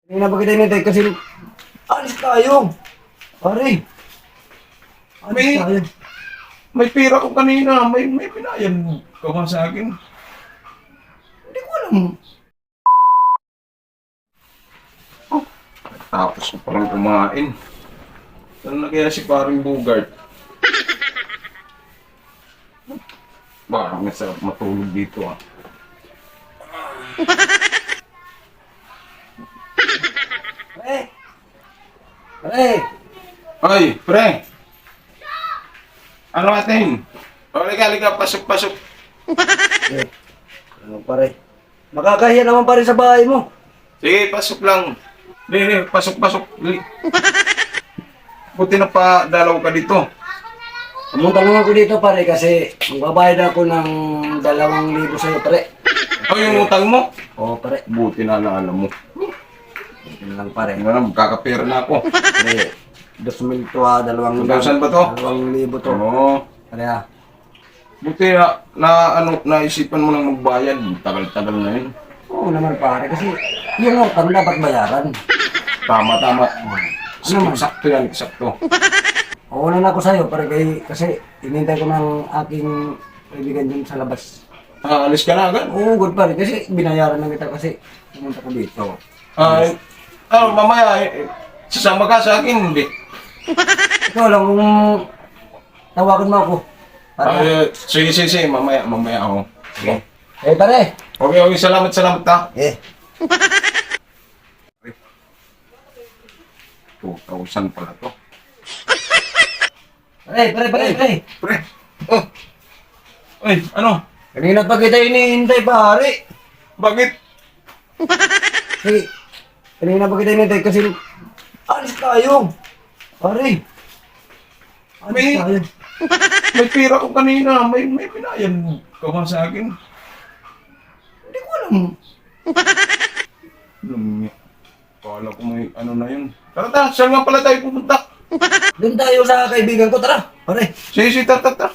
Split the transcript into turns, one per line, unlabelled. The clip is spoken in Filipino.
Hindi na ba kita inintay kasi alis tayo. Pare. Alis
May-
tayo.
May pira ko kanina. May pinayan ka ba sa akin?
Hindi ko alam.
Tapos ko palang kumain. Saan na kaya si paring Bugart? Parang masarap matulog dito ah.
Pare. Pare.
Ay, pre! Ano atin? Halika, pasok.
Eh, ano pare? Makakahiya naman pare sa bahay mo.
Sige, pasok lang. Hindi, pasok. Dali. Buti na pa dalaw ka dito.
Pumunta naman ako dito pare kasi magbabayad ako ng 2,000 sa'yo pare.
Oh, yung utang mo?
Oo pare.
Buti na naalala mo.
Yun lang pare.
Ano, magkakapera na ako.
Pare, 2,000 to ha, 2,000.
2,000 ba to?
2,000 to.
Oo.
Pare ha.
Buti naisipan mo nang magbayad. Tagal-tagal na yun.
Oo naman pare kasi yung utang dapat bayaran.
Tama.
Ano naman?
Sakto yan, sakto.
Oo na ako sa'yo pare kasi inintay ko ng aking kaibigan dun sa labas.
Alis ka na agad?
Oo good pare kasi binayaran na kita kasi pumunta ko dito.
Mamaya, sasama ka sa akin, hindi.
Ikaw lang kung tawagan mo ako.
Sige, mamaya ako. Sige.
Eh pare.
Okay, salamat ta.
Eh.
2,000 pala to.
Pare.
Pre, oh. Ay, ano?
Kanina pa kita iniintay pare.
Bakit?
Hey, kanina pa kita iniintay kasi alis tayo. Pare. Alis
May-
tayo.
May pira ko kanina. May pinayan ka ba sa akin?
Hindi ko alam.
Alam niya. Kala ko may ano na yun. Tara, saan nga pala tayo pupunta?
Doon tayo sa kaibigan ko, tara. Pare.
Sige, tara.